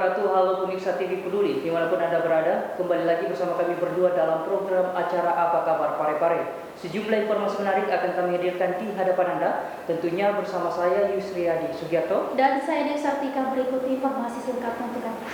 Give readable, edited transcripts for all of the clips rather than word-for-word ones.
wabarakatuh. Halo pemirsa TV Peduli, dimanapun Anda berada, kembali lagi bersama kami berdua dalam program acara Apa Kabar Parepare. Sejumlah informasi menarik akan kami hadirkan di hadapan Anda, tentunya bersama saya Yusriadi Sugiarto dan saya Desartika. Berikut informasi selengkapnya untuk Anda.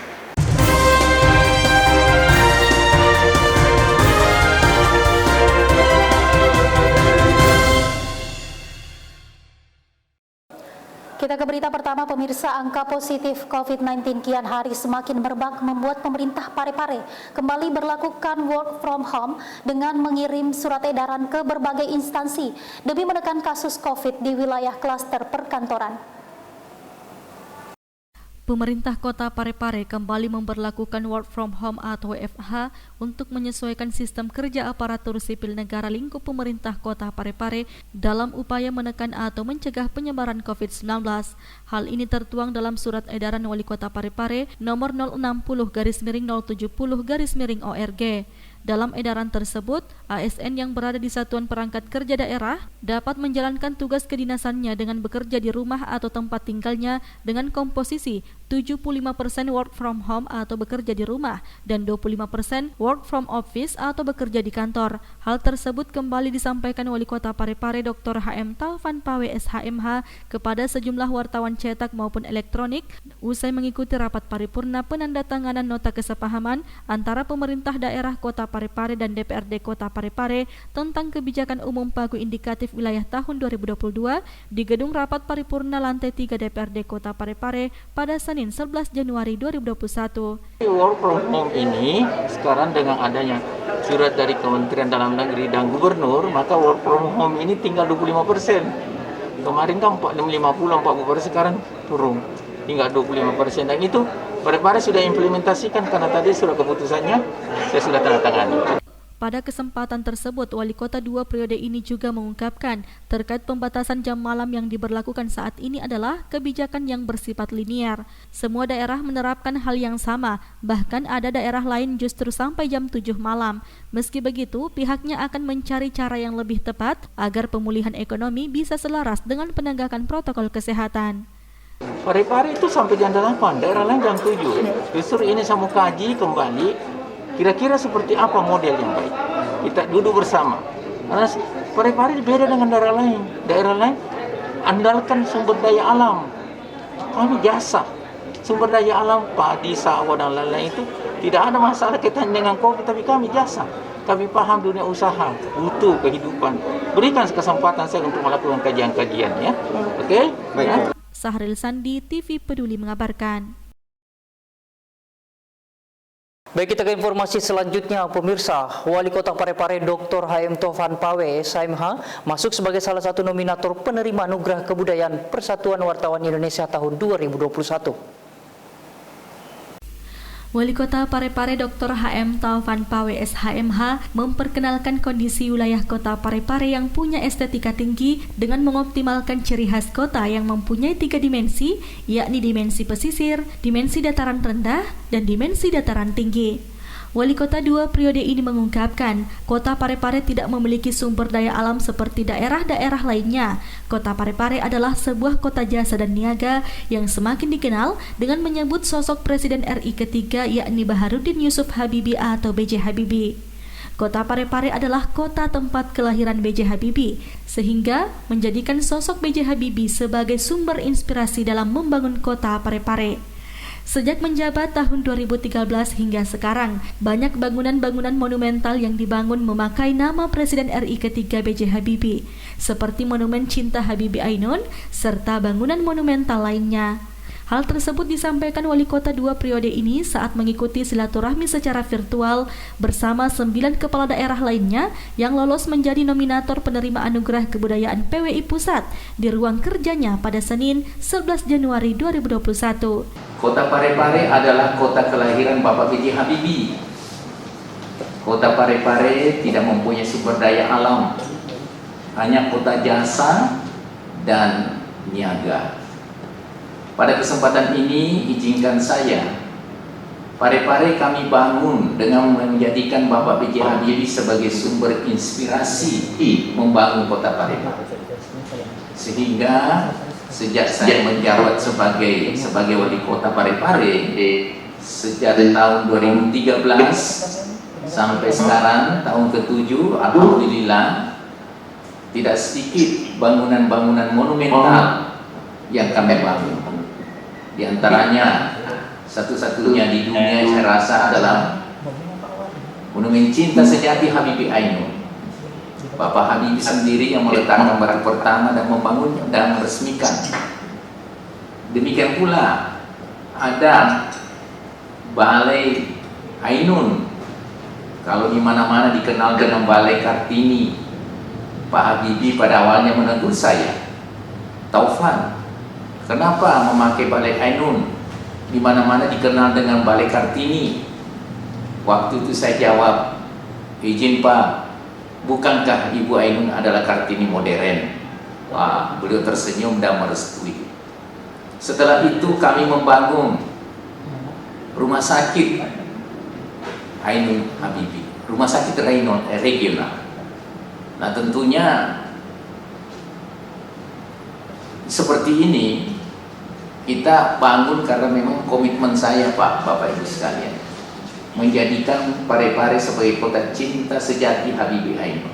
Kita ke berita pertama, pemirsa. Angka positif COVID-19 kian hari semakin merebak membuat pemerintah Parepare kembali berlakukan work from home dengan mengirim surat edaran ke berbagai instansi demi menekan kasus COVID di wilayah klaster perkantoran. Pemerintah Kota Parepare kembali memberlakukan work from home atau WFH untuk menyesuaikan sistem kerja aparatur sipil negara lingkup pemerintah Kota Parepare dalam upaya menekan atau mencegah penyebaran COVID-19. Hal ini tertuang dalam surat edaran Wali Kota Parepare nomor 060/070/ORG. Dalam edaran tersebut, ASN yang berada di Satuan Perangkat Kerja Daerah dapat menjalankan tugas kedinasannya dengan bekerja di rumah atau tempat tinggalnya dengan komposisi 75% work from home atau bekerja di rumah dan 25% work from office atau bekerja di kantor. Hal tersebut kembali disampaikan Wali Kota Parepare Dr. HM Taufan Pawe SHMH kepada sejumlah wartawan cetak maupun elektronik usai mengikuti rapat paripurna penandatanganan nota kesepahaman antara pemerintah daerah Kota Parepare dan DPRD Kota Parepare tentang kebijakan umum pagu indikatif wilayah tahun 2022 di Gedung Rapat Paripurna lantai 3 DPRD Kota Parepare pada Senin 11 Januari 2021. Work from home ini sekarang dengan adanya surat dari Kementerian Dalam Negeri dan Gubernur, maka work from home ini tinggal 25%. Kemarin kan 50-40%, sekarang turun tinggal 25%, dan itu Parepare sudah implementasikan karena tadi surat keputusannya saya sudah tanda tangani. Pada kesempatan tersebut, Wali Kota 2 periode ini juga mengungkapkan terkait pembatasan jam malam yang diberlakukan saat ini adalah kebijakan yang bersifat linear. Semua daerah menerapkan hal yang sama, bahkan ada daerah lain justru sampai jam 7 malam. Meski begitu, pihaknya akan mencari cara yang lebih tepat agar pemulihan ekonomi bisa selaras dengan penegakan protokol kesehatan. Parepare itu sampai jam 8, daerah lain jam 7. Justru ini saya mau kaji kembali, kira-kira seperti apa model yang baik. Kita duduk bersama. Karena Parepare beda dengan daerah lain. Daerah lain andalkan sumber daya alam. Kami jasa. Sumber daya alam, padi, sawah, dan lain-lain itu tidak ada masalah kaitan dengan COVID, tapi kami jasa. Kami paham dunia usaha, butuh kehidupan. Berikan kesempatan saya untuk melakukan kajian-kajian, ya. Oke? Baik. Ya? Sahril Sandi, TV Peduli mengabarkan. Baik, kita ke informasi selanjutnya, pemirsa. Wali Kota Parepare Dr. HM Taufan Pawe SHMH masuk sebagai salah satu nominator penerima anugerah kebudayaan Persatuan Wartawan Indonesia tahun 2021. Wali Kota Parepare Dr. HM Taufan Pawe SHMH memperkenalkan kondisi wilayah Kota Parepare yang punya estetika tinggi dengan mengoptimalkan ciri khas kota yang mempunyai 3 dimensi, yakni dimensi pesisir, dimensi dataran rendah, dan dimensi dataran tinggi. Wali Kota 2 periode ini mengungkapkan, Kota Parepare tidak memiliki sumber daya alam seperti daerah-daerah lainnya. Kota Parepare adalah sebuah kota jasa dan niaga yang semakin dikenal dengan menyebut sosok Presiden RI ketiga, yakni Baharudin Yusuf Habibie atau B.J. Habibie. Kota Parepare adalah kota tempat kelahiran B.J. Habibie, sehingga menjadikan sosok B.J. Habibie sebagai sumber inspirasi dalam membangun Kota Parepare. Sejak menjabat tahun 2013 hingga sekarang, banyak bangunan-bangunan monumental yang dibangun memakai nama Presiden RI ketiga B.J. Habibie, seperti Monumen Cinta Habibie Ainun, serta bangunan monumental lainnya. Hal tersebut disampaikan Wali Kota 2 periode ini saat mengikuti silaturahmi secara virtual bersama 9 kepala daerah lainnya yang lolos menjadi nominator penerima anugerah kebudayaan PWI Pusat di ruang kerjanya pada Senin 11 Januari 2021. Kota Parepare adalah kota kelahiran Bapak B.J. Habibie. Kota Parepare tidak mempunyai sumber daya alam, hanya kota jasa dan niaga. Pada kesempatan ini, izinkan saya, Parepare kami bangun dengan menjadikan Bapak B.J. Habibie sebagai sumber inspirasi membangun Kota Parepare. Sehingga sejak saya menjabat sebagai wali kota Parepare, sejak tahun 2013 sampai sekarang tahun ke-7, alhamdulillah tidak sedikit bangunan-bangunan monumental yang kami bangun. Di antaranya satu-satunya di dunia saya rasa adalah Monumen Cinta Sejati Habibie Ainun. Bapak Habibie sendiri yang meletakkan batu pertama dan membangunnya dan meresmikan. Demikian pula ada Balai Ainun. Kalau di mana-mana dikenal dengan Balai Kartini. Pak Habibie pada awalnya menegur saya, Taufan, kenapa memakai Balai Ainun? Di mana-mana dikenal dengan Balai Kartini. Waktu itu saya jawab, izin Pak, bukankah Ibu Ainun adalah Kartini modern? Wah, beliau tersenyum dan merestui. Setelah itu kami membangun rumah sakit Ainun Habibie, rumah sakit regional. Nah tentunya seperti ini kita bangun karena memang komitmen saya Pak, Bapak Ibu sekalian, menjadikan Parepare sebagai kota cinta sejati Habibie Ainun.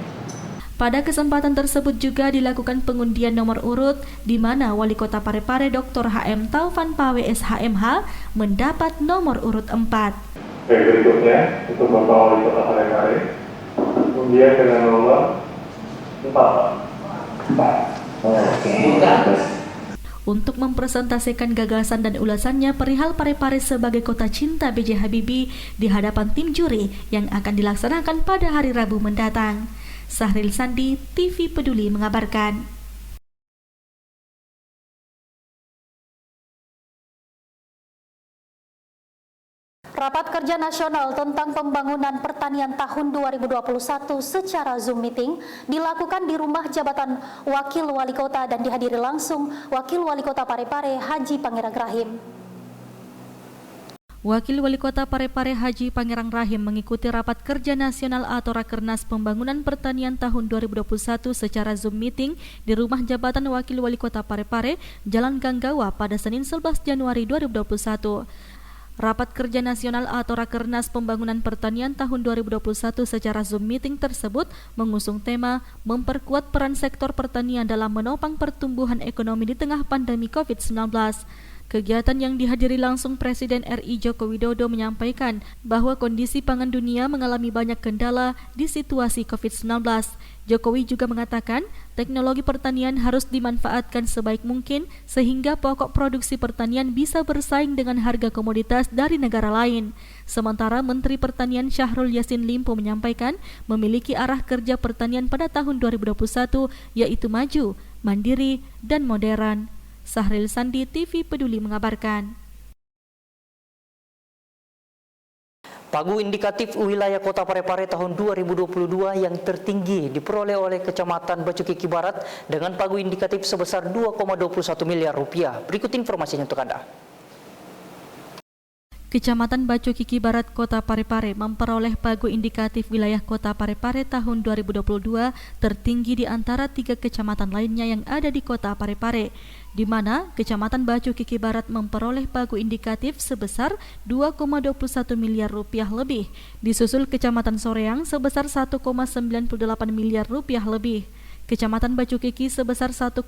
Pada kesempatan tersebut juga dilakukan pengundian nomor urut di mana Wali Kota Parepare Dr. HM Taufan Pawe SHMH mendapat nomor urut 4. Baik, berikutnya untuk Bapak Wali Kota Parepare, undian dengan nomor 4. Oke. Untuk mempresentasikan gagasan dan ulasannya perihal Parepare sebagai kota cinta B.J. Habibie di hadapan tim juri yang akan dilaksanakan pada hari Rabu mendatang. Sahril Sandi, TV Peduli mengabarkan. Rapat Kerja Nasional tentang Pembangunan Pertanian tahun 2021 secara Zoom meeting dilakukan di Rumah Jabatan Wakil Wali Kota dan dihadiri langsung Wakil Wali Kota Parepare Haji Pangerang Rahim. Wakil Wali Kota Parepare Haji Pangerang Rahim mengikuti Rapat Kerja Nasional atau Rakernas Pembangunan Pertanian tahun 2021 secara Zoom meeting di Rumah Jabatan Wakil Wali Kota Parepare, Jalan Ganggawa pada Senin 11 Januari 2021. Rapat Kerja Nasional atau Rakernas Pembangunan Pertanian tahun 2021 secara Zoom meeting tersebut mengusung tema memperkuat peran sektor pertanian dalam menopang pertumbuhan ekonomi di tengah pandemi COVID-19. Kegiatan yang dihadiri langsung Presiden RI Joko Widodo menyampaikan bahwa kondisi pangan dunia mengalami banyak kendala di situasi COVID-19. Jokowi juga mengatakan teknologi pertanian harus dimanfaatkan sebaik mungkin sehingga pokok produksi pertanian bisa bersaing dengan harga komoditas dari negara lain. Sementara Menteri Pertanian Syahrul Yassin Limpo menyampaikan memiliki arah kerja pertanian pada tahun 2021 yaitu maju, mandiri, dan modern. Sahril Sandi, TV Peduli mengabarkan. Pagu indikatif wilayah Kota Parepare tahun 2022 yang tertinggi diperoleh oleh Kecamatan Bacukiki Barat dengan pagu indikatif sebesar 2,21 miliar rupiah. Berikut informasinya untuk Anda. Kecamatan Bacukiki Barat Kota Parepare memperoleh pagu indikatif wilayah Kota Parepare tahun 2022 tertinggi di antara 3 kecamatan lainnya yang ada di Kota Parepare, di mana Kecamatan Bacukiki Barat memperoleh pagu indikatif sebesar 2,21 miliar rupiah lebih, disusul Kecamatan Soreang sebesar 1,98 miliar rupiah lebih. Kecamatan Bacukiki sebesar 1,92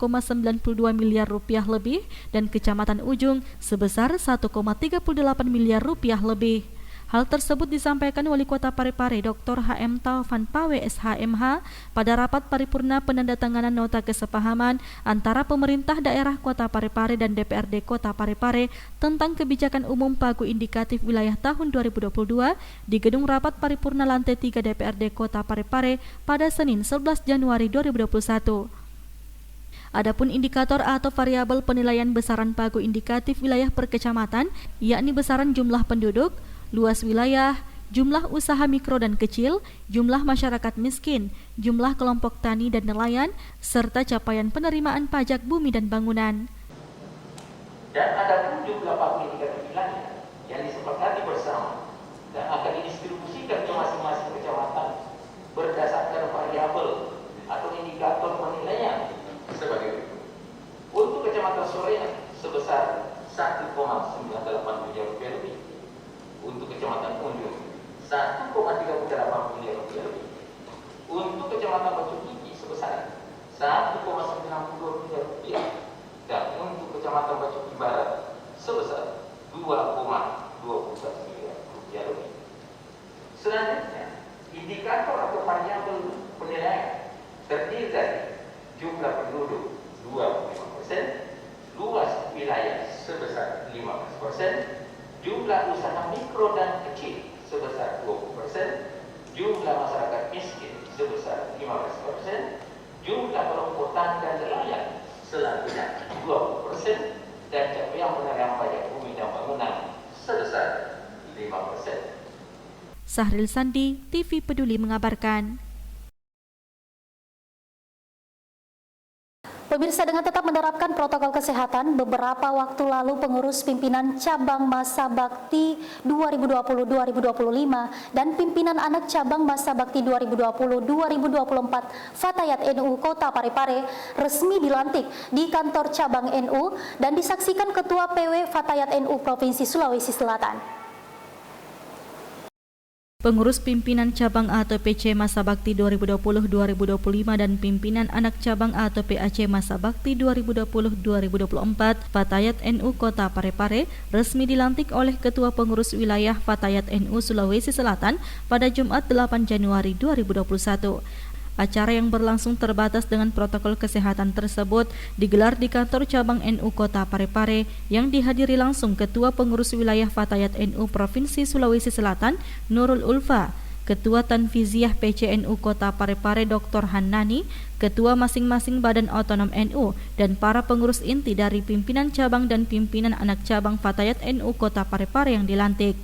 miliar rupiah lebih dan Kecamatan Ujung sebesar 1,38 miliar rupiah lebih. Hal tersebut disampaikan Wali Kota Parepare Dr. HM Taufan Pawe SHMH pada rapat paripurna penandatanganan nota kesepahaman antara pemerintah daerah Kota Parepare dan DPRD Kota Parepare tentang kebijakan umum pagu indikatif wilayah tahun 2022 di Gedung Rapat Paripurna Lantai 3 DPRD Kota Parepare pada Senin 11 Januari 2021. Adapun indikator atau variabel penilaian besaran pagu indikatif wilayah per kecamatan, yakni besaran jumlah penduduk, luas wilayah, jumlah usaha mikro dan kecil, jumlah masyarakat miskin, jumlah kelompok tani dan nelayan, serta capaian penerimaan pajak bumi dan bangunan. Dan ada pun jumlah pagu indikatif wilayah yang disepakati bersama dan akan didistribusikan ke masing-masing kecamatan berdasarkan variabel atau indikator penilaian sebagai berikut. Untuk Kecamatan Soreang sebesar 1,98 miliar rupiah lebih. 1,38 miliar rupiah lebih. Untuk Kecamatan Batu Gigi sebesar 1,92 miliar rupiah. Dan untuk Kecamatan Batu Gigi Barat sebesar 2,21 miliar rupiah lebih. Selanjutnya, indikator atau variabel penilaian terdiri dari jumlah penduduk 25%, luas wilayah sebesar 15%, jumlah usaha mikro dan kecil sebesar 20%, jumlah masyarakat miskin sebesar 15%, jumlah kelompok tani dan nelayan selanjutnya 20%, dan capaian penerimaan pajak bumi dan bangunan sebesar 5%. Sahril Sandi, TV Peduli mengabarkan. Pemirsa, dengan tetap menerapkan protokol kesehatan, beberapa waktu lalu pengurus pimpinan cabang Masa Bakti 2020-2025 dan pimpinan anak cabang Masa Bakti 2020-2024 Fatayat NU Kota Parepare resmi dilantik di kantor cabang NU dan disaksikan Ketua PW Fatayat NU Provinsi Sulawesi Selatan. Pengurus pimpinan cabang atau PC Masa Bakti 2020-2025 dan pimpinan anak cabang atau PAC Masa Bakti 2020-2024 Fatayat NU Kota Parepare resmi dilantik oleh Ketua Pengurus Wilayah Fatayat NU Sulawesi Selatan pada Jumat 8 Januari 2021. Acara yang berlangsung terbatas dengan protokol kesehatan tersebut digelar di kantor cabang NU Kota Parepare yang dihadiri langsung Ketua Pengurus Wilayah Fatayat NU Provinsi Sulawesi Selatan Nurul Ulfa, Ketua Tanfiziah PCNU Kota Parepare Dr. Hannani, Ketua masing-masing Badan Otonom NU, dan para pengurus inti dari pimpinan cabang dan pimpinan anak cabang Fatayat NU Kota Parepare yang dilantik.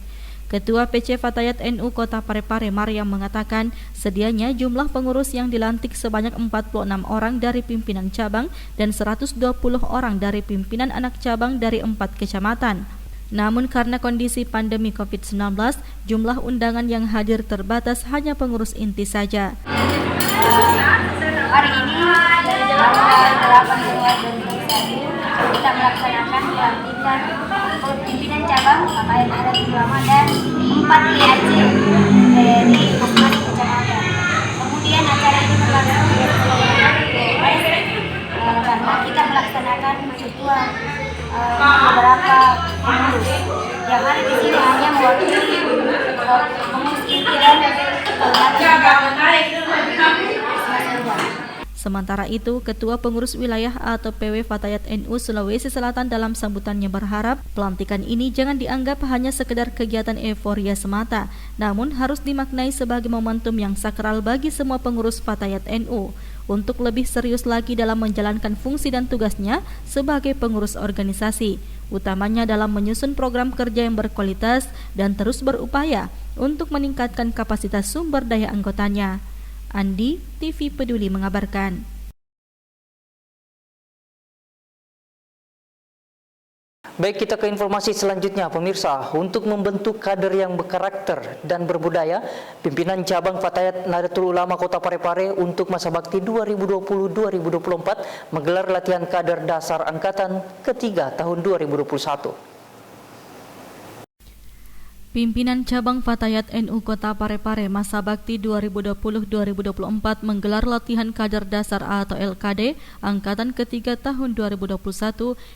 Ketua PC Fatayat NU Kota Parepare Maryam mengatakan sedianya jumlah pengurus yang dilantik sebanyak 46 orang dari pimpinan cabang dan 120 orang dari pimpinan anak cabang dari 4 kecamatan. Namun karena kondisi pandemi COVID-19, jumlah undangan yang hadir terbatas hanya pengurus inti saja. Hari ini dari tanggal 8 Januari 2021 kita melaksanakan pelantikan pimpinan cabang Fatayat Adat Ulama dan 4 PAC dari masing-masing kecamatan. Kemudian acara ini berlangsung karena kita melaksanakan ketua beberapa pengurus yang ada di sini hanya mewakili pengurus inti dan Sementara itu, Ketua Pengurus Wilayah atau PW Fatayat NU Sulawesi Selatan dalam sambutannya berharap pelantikan ini jangan dianggap hanya sekedar kegiatan euforia semata, namun harus dimaknai sebagai momentum yang sakral bagi semua pengurus Fatayat NU untuk lebih serius lagi dalam menjalankan fungsi dan tugasnya sebagai pengurus organisasi, utamanya dalam menyusun program kerja yang berkualitas dan terus berupaya untuk meningkatkan kapasitas sumber daya anggotanya. Andi, TV Peduli mengabarkan. Baik, kita ke informasi selanjutnya, pemirsa. Untuk membentuk kader yang berkarakter dan berbudaya, pimpinan cabang Fatayat Nahdlatul Ulama Kota Parepare untuk masa bakti 2020-2024 menggelar latihan kader dasar angkatan ketiga tahun 2021. Pimpinan cabang Fatayat NU Kota Parepare masa bakti 2020-2024 menggelar latihan kader dasar atau LKD angkatan ketiga tahun 2021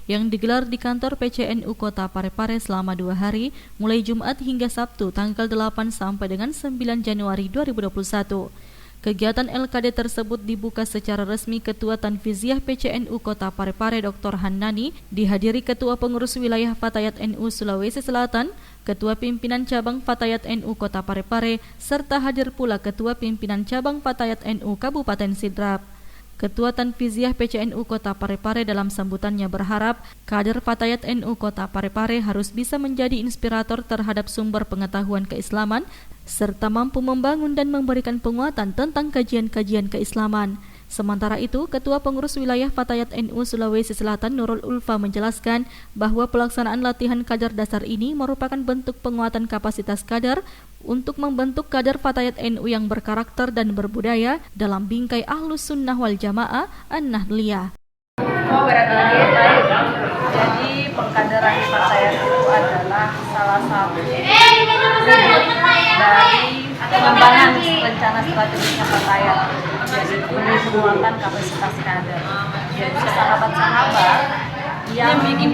yang digelar di kantor PCNU Kota Parepare selama 2 hari mulai Jumat hingga Sabtu tanggal 8 sampai dengan 9 Januari 2021. Kegiatan LKD tersebut dibuka secara resmi Ketua Tanfiziah PCNU Kota Parepare Dr. Hannani, dihadiri Ketua Pengurus Wilayah Fatayat NU Sulawesi Selatan, Ketua Pimpinan Cabang Fatayat NU Kota Parepare, serta hadir pula Ketua Pimpinan Cabang Fatayat NU Kabupaten Sidrap. Ketua Tanfiziah PCNU Kota Parepare dalam sambutannya berharap kader Fatayat NU Kota Parepare harus bisa menjadi inspirator terhadap sumber pengetahuan keislaman serta mampu membangun dan memberikan penguatan tentang kajian-kajian keislaman. Sementara itu, Ketua Pengurus Wilayah Fatayat NU Sulawesi Selatan Nurul Ulfa menjelaskan bahwa pelaksanaan latihan kader dasar ini merupakan bentuk penguatan kapasitas kader untuk membentuk kader Fatayat NU yang berkarakter dan berbudaya dalam bingkai Ahlus Sunnah wal Jamaah An-Nahdliyah. Baik. Jadi pengkaderan Fatayat itu adalah salah satu wujud dari selanjutnya Patayat, yaitu penguatan kapasitas kader. Jadi sahabat-sahabat yang ingin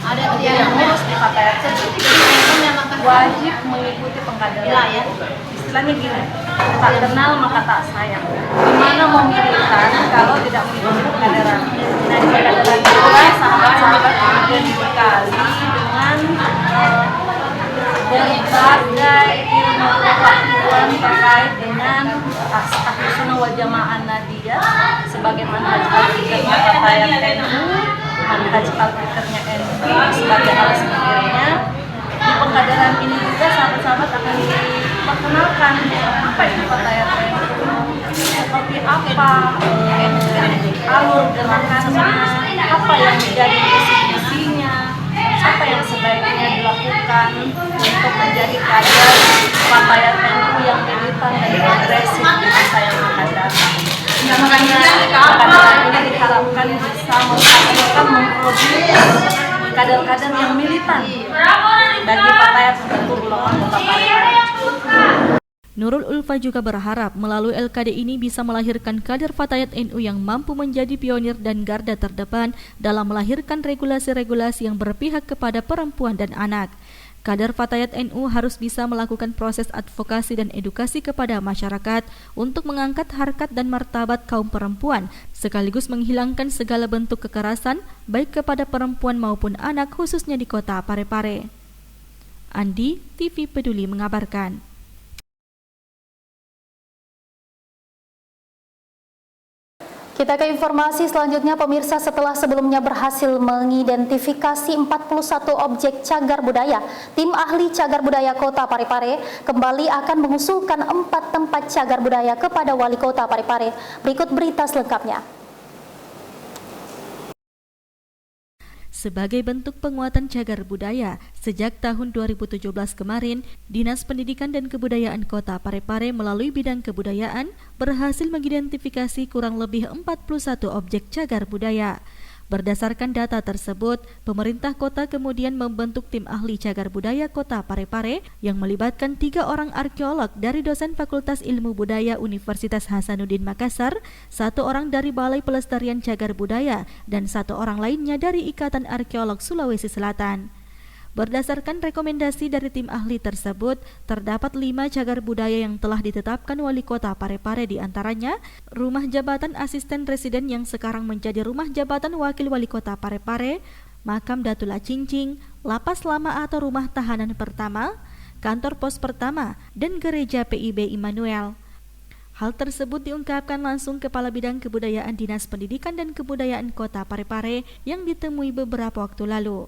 ada yang ngurus di Patayat wajib mengikuti pengkaderan. Istilahnya gini, tak kenal maka tak sayang. Gimana mau militan kalau tidak mengikuti pengkaderan? Nah, di pengkaderan itulah sahabat-sahabat kemudian dibekali dengan berbagai ilmu pengetahuan terkait dengan Ahlus Sunnah wal Jamaah Nahdiyah sebagaimana al-fikrnya Patayat NU, manhaj al-fikrnya NU sebagai alas pikirnya. Di pengkaderan ini juga sahabat-sahabat akan diperkenalkan apa itu Patayat NU, seperti apa alur gerakannya, apa yang menjadi visi-misinya, apa yang sebaiknya dilakukan untuk menjadi kader Patayat NU yang militan dan progresif di masa yang akan datang. Makanya pengkaderan ini diharapkan bisa memproduksi kader-kader yang militan bagi Patayat untuk golongan Kota Parepare. Nurul Ulfa juga berharap melalui LKD ini bisa melahirkan kader Fatayat NU yang mampu menjadi pionir dan garda terdepan dalam melahirkan regulasi-regulasi yang berpihak kepada perempuan dan anak. Kader Fatayat NU harus bisa melakukan proses advokasi dan edukasi kepada masyarakat untuk mengangkat harkat dan martabat kaum perempuan, sekaligus menghilangkan segala bentuk kekerasan baik kepada perempuan maupun anak khususnya di Kota Parepare. Andi, TV Peduli mengabarkan. Kita ke informasi selanjutnya, pemirsa. Setelah sebelumnya berhasil mengidentifikasi 41 objek cagar budaya, tim ahli cagar budaya Kota Parepare kembali akan mengusulkan 4 tempat cagar budaya kepada Wali Kota Parepare. Berikut berita selengkapnya. Sebagai bentuk penguatan cagar budaya, sejak tahun 2017 kemarin, Dinas Pendidikan dan Kebudayaan Kota Parepare melalui bidang kebudayaan berhasil mengidentifikasi kurang lebih 41 objek cagar budaya. Berdasarkan data tersebut, pemerintah kota kemudian membentuk tim ahli cagar budaya Kota Parepare yang melibatkan 3 orang arkeolog dari dosen Fakultas Ilmu Budaya Universitas Hasanuddin Makassar, 1 orang dari Balai Pelestarian Cagar Budaya, dan 1 orang lainnya dari Ikatan Arkeolog Sulawesi Selatan. Berdasarkan rekomendasi dari tim ahli tersebut, terdapat 5 cagar budaya yang telah ditetapkan Wali Kota Parepare, di antaranya Rumah Jabatan Asisten Residen yang sekarang menjadi Rumah Jabatan Wakil Wali Kota Parepare, Makam Datula Cincing, Lapas Lama atau Rumah Tahanan Pertama, Kantor Pos Pertama, dan Gereja PIB Immanuel. Hal tersebut diungkapkan langsung Kepala Bidang Kebudayaan Dinas Pendidikan dan Kebudayaan Kota Parepare yang ditemui beberapa waktu lalu.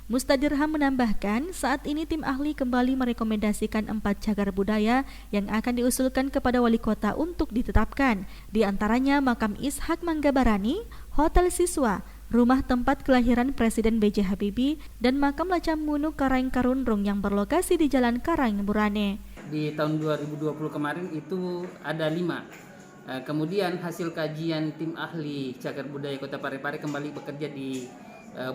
Mustadirham menambahkan, saat ini tim ahli kembali merekomendasikan 4 cagar budaya yang akan diusulkan kepada Wali Kota untuk ditetapkan, di antaranya Makam Ishak Manggabarani, Hotel Siswa, Rumah Tempat Kelahiran Presiden B.J. Habibie, dan Makam Lacamunu Karaeng Karunrung yang berlokasi di Jalan Karaeng Burane. Di tahun 2020 kemarin itu ada 5. Kemudian hasil kajian tim ahli cagar budaya Kota Parepare kembali bekerja di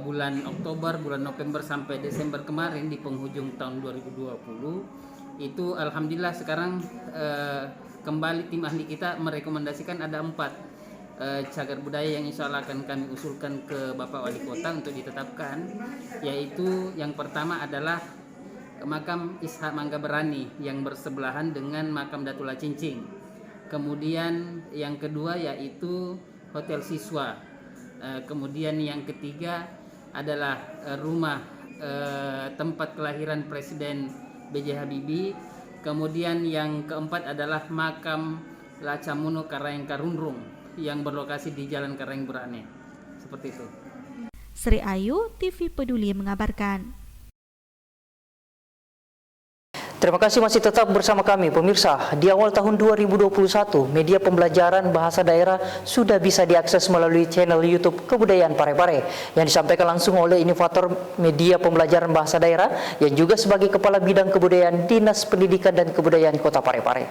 bulan Oktober, bulan November sampai Desember kemarin di penghujung tahun 2020 itu alhamdulillah sekarang kembali tim ahli kita merekomendasikan ada 4 cagar budaya yang insya Allah akan kami usulkan ke Bapak Wali Kota untuk ditetapkan, yaitu yang pertama adalah Makam Ishak Manggabarani yang bersebelahan dengan Makam Datula Cincing. Kemudian yang kedua yaitu Hotel Siswa. Kemudian yang ketiga adalah rumah tempat kelahiran Presiden B.J. Habibie. Kemudian yang keempat adalah Makam Lacamunu Karaeng Karunrung yang berlokasi di Jalan Karaeng Burane. Seperti itu. Sri Ayu, TV Peduli mengabarkan. Terima kasih masih tetap bersama kami pemirsa. Di awal tahun 2021, media pembelajaran bahasa daerah sudah bisa diakses melalui channel YouTube Kebudayaan Parepare yang disampaikan langsung oleh inovator media pembelajaran bahasa daerah yang juga sebagai Kepala Bidang Kebudayaan Dinas Pendidikan dan Kebudayaan Kota Parepare.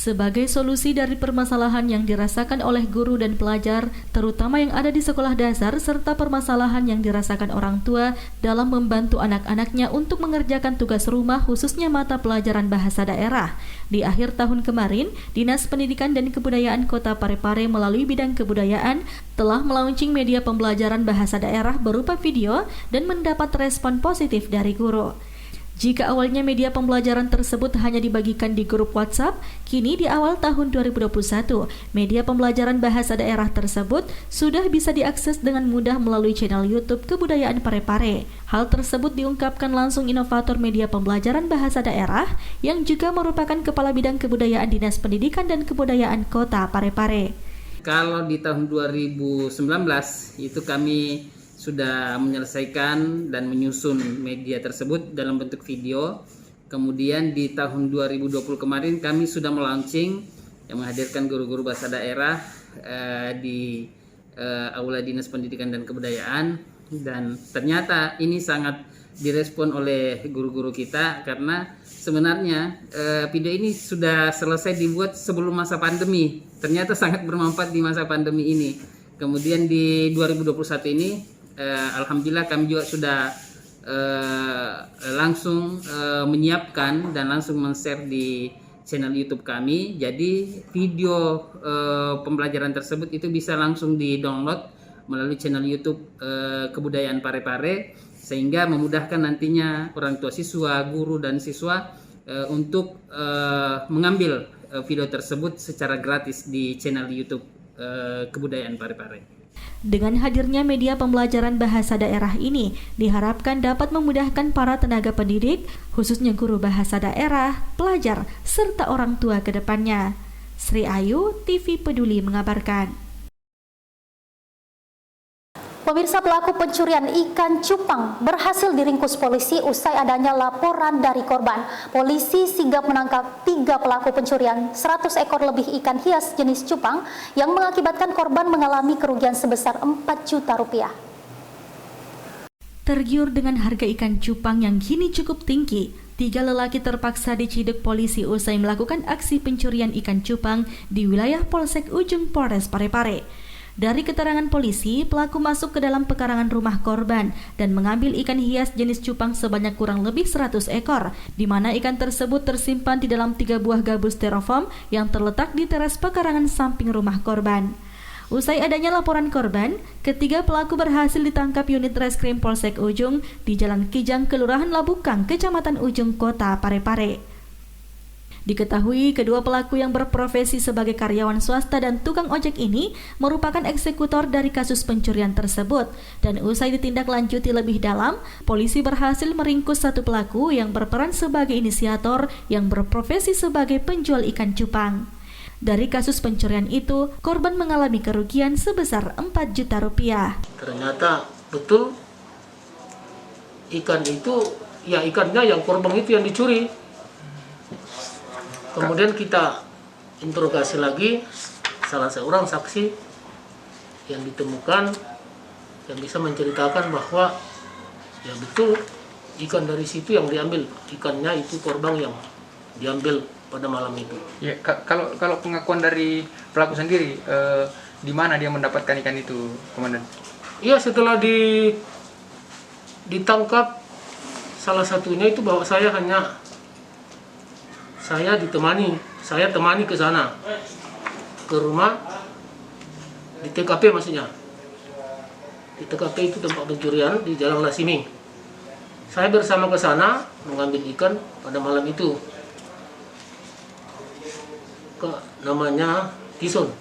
Sebagai solusi dari permasalahan yang dirasakan oleh guru dan pelajar, terutama yang ada di sekolah dasar, serta permasalahan yang dirasakan orang tua dalam membantu anak-anaknya untuk mengerjakan tugas rumah khususnya mata pelajaran bahasa daerah. Di akhir tahun kemarin, Dinas Pendidikan dan Kebudayaan Kota Parepare melalui bidang kebudayaan telah melaunching media pembelajaran bahasa daerah berupa video dan mendapat respon positif dari guru. Jika awalnya media pembelajaran tersebut hanya dibagikan di grup WhatsApp, kini di awal tahun 2021, media pembelajaran bahasa daerah tersebut sudah bisa diakses dengan mudah melalui channel YouTube Kebudayaan Parepare. Hal tersebut diungkapkan langsung inovator media pembelajaran bahasa daerah yang juga merupakan Kepala Bidang Kebudayaan Dinas Pendidikan dan Kebudayaan Kota Parepare. Kalau di tahun 2019 itu kami sudah menyelesaikan dan menyusun media tersebut dalam bentuk video. Kemudian di tahun 2020 kemarin kami sudah melaunching yang menghadirkan guru-guru bahasa daerah di Aula Dinas Pendidikan dan Kebudayaan, dan ternyata ini sangat direspon oleh guru-guru kita karena sebenarnya video ini sudah selesai dibuat sebelum masa pandemi. Ternyata sangat bermanfaat di masa pandemi ini. Kemudian di 2021 ini alhamdulillah kami juga sudah langsung menyiapkan dan langsung men-share di channel YouTube kami. Jadi video pembelajaran tersebut itu bisa langsung di-download melalui channel YouTube Kebudayaan Parepare, sehingga memudahkan nantinya orang tua siswa, guru dan siswa untuk mengambil video tersebut secara gratis di channel YouTube Kebudayaan Parepare. Dengan hadirnya media pembelajaran bahasa daerah ini, diharapkan dapat memudahkan para tenaga pendidik, khususnya guru bahasa daerah, pelajar, serta orang tua ke depannya. Sri Ayu, TV Peduli mengabarkan. Pemirsa, pelaku pencurian ikan cupang berhasil diringkus polisi usai adanya laporan dari korban. Polisi sigap menangkap 3 pelaku pencurian 100 ekor lebih ikan hias jenis cupang yang mengakibatkan korban mengalami kerugian sebesar 4 juta rupiah. Tergiur dengan harga ikan cupang yang kini cukup tinggi, 3 lelaki terpaksa diciduk polisi usai melakukan aksi pencurian ikan cupang di wilayah Polsek Ujung Polres Parepare. Dari keterangan polisi, pelaku masuk ke dalam pekarangan rumah korban dan mengambil ikan hias jenis cupang sebanyak kurang lebih 100 ekor, di mana ikan tersebut tersimpan di dalam 3 buah gabus styrofoam yang terletak di teras pekarangan samping rumah korban. Usai adanya laporan korban, ketiga pelaku berhasil ditangkap unit reskrim Polsek Ujung di Jalan Kijang, Kelurahan Labukang, Kecamatan Ujung, Kota Parepare. Diketahui kedua pelaku yang berprofesi sebagai karyawan swasta dan tukang ojek ini merupakan eksekutor dari kasus pencurian tersebut, dan usai ditindaklanjuti lebih dalam, polisi berhasil meringkus 1 pelaku yang berperan sebagai inisiator yang berprofesi sebagai penjual ikan cupang. Dari kasus pencurian itu, korban mengalami kerugian sebesar 4 juta rupiah. Ternyata betul ikan itu, ya ikannya yang korban itu yang dicuri. Kemudian kita interogasi lagi salah seorang saksi yang ditemukan yang bisa menceritakan bahwa ya betul ikan dari situ yang diambil, ikannya itu korban yang diambil pada malam itu. Ya, kalau pengakuan dari pelaku sendiri, di mana dia mendapatkan ikan itu, Komandan? Iya, setelah ditangkap salah satunya itu bahwa saya temani ke sana, ke rumah, di TKP maksudnya. Di TKP itu tempat pencurian di Jalan Lasimi. Saya bersama ke sana mengambil ikan pada malam itu. Namanya Tison,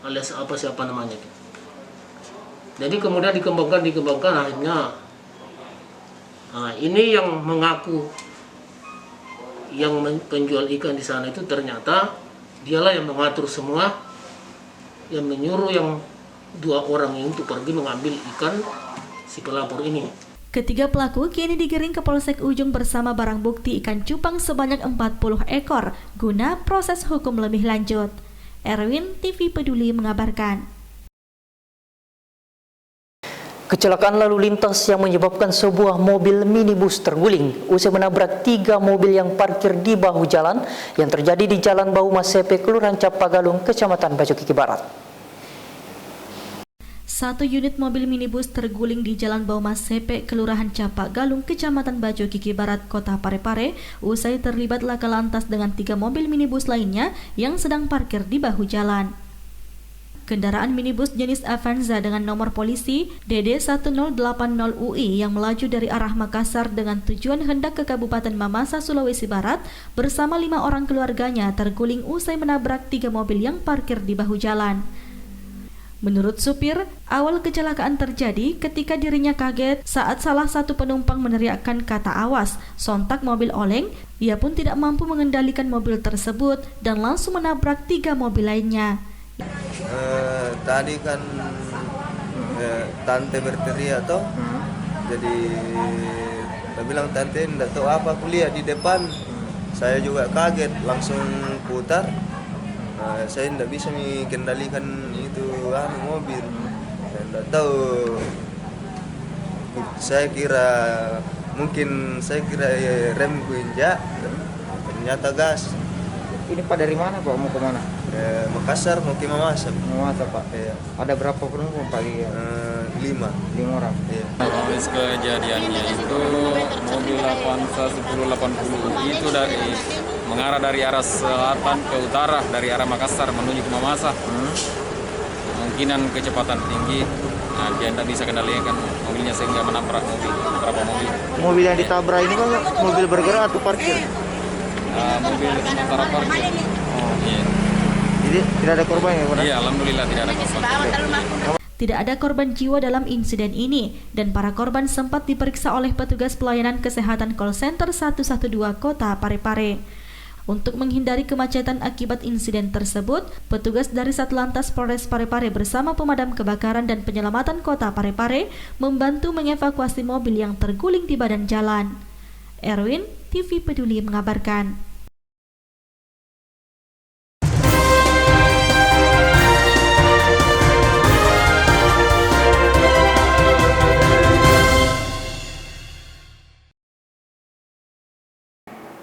alias siapa namanya itu. Jadi kemudian dikembangkan akhirnya. Nah, ini yang mengaku yang penjual ikan di sana itu ternyata dialah yang mengatur semua, yang menyuruh yang 2 orang itu pergi mengambil ikan si pelapor ini. Ketiga pelaku kini digiring ke Polsek Ujung bersama barang bukti ikan cupang sebanyak 40 ekor guna proses hukum lebih lanjut. Erwin, TV Peduli mengabarkan. Kecelakaan lalu lintas yang menyebabkan sebuah mobil minibus terguling usai menabrak 3 mobil yang parkir di bahu jalan yang terjadi di Jalan Bau Masepe, Kelurahan Capagalung, Kecamatan Bajokiki Barat. Satu unit mobil minibus terguling di Jalan Bau Masepe, Kelurahan Capagalung, Kecamatan Bajokiki Barat, Kota Parepare, usai terlibat laka lantas dengan 3 mobil minibus lainnya yang sedang parkir di bahu jalan. Kendaraan minibus jenis Avanza dengan nomor polisi DD1080UI yang melaju dari arah Makassar dengan tujuan hendak ke Kabupaten Mamasa, Sulawesi Barat bersama 5 orang keluarganya terguling usai menabrak 3 mobil yang parkir di bahu jalan. Menurut supir, awal kecelakaan terjadi ketika dirinya kaget saat salah satu penumpang meneriakkan kata awas. Sontak mobil oleng, ia pun tidak mampu mengendalikan mobil tersebut dan langsung menabrak 3 mobil lainnya. Tadi kan tante berteriak toh, jadi saya bilang tante tidak tahu apa, aku lihat di depan, saya juga kaget langsung putar. Saya tidak bisa mengendalikan itu mobil, saya tidak tahu. Saya kira rem injak, ternyata gas. Ini Pak dari mana Pak, mau ke mana? Makassar mau ke Mamasa. Mamasa Pak. Iya. Ada berapa penumpang Pak? 5 orang. Iya. Kronologis kejadiannya itu mobil Avanza 1080 itu mengarah dari arah selatan ke utara, dari arah Makassar menuju ke Mamasa. Kemungkinan kecepatan tinggi. Nah, dia tidak bisa kendalikan mobilnya sehingga menabrak beberapa mobil. Mobil yang ditabrak ini Pak, mobil bergerak atau parkir? Mobil sementara parkir. Iya. Jadi tidak ada korban ya Pak? Iya, alhamdulillah tidak ada korban. Tidak ada korban jiwa dalam insiden ini dan para korban sempat diperiksa oleh petugas pelayanan kesehatan call center 112 Kota Parepare. Untuk menghindari kemacetan akibat insiden tersebut, petugas dari Satlantas Polres Parepare bersama pemadam kebakaran dan penyelamatan Kota Parepare membantu mengevakuasi mobil yang terguling di badan jalan. Erwin, TV Peduli mengabarkan.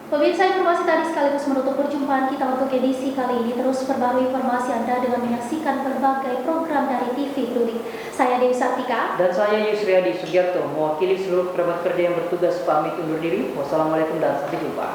Pemirsa, informasi tadi sekaligus menutup perjumpaan kita untuk edisi kali ini. Terus perbarui informasi Anda dengan menyaksikan berbagai program dari TV Peduli. Saya Dewi Sartika. Dan saya Yusriadi Sugiarto, mewakili seluruh kerabat kerja yang bertugas pamit undur diri. Wassalamualaikum dan sampai jumpa.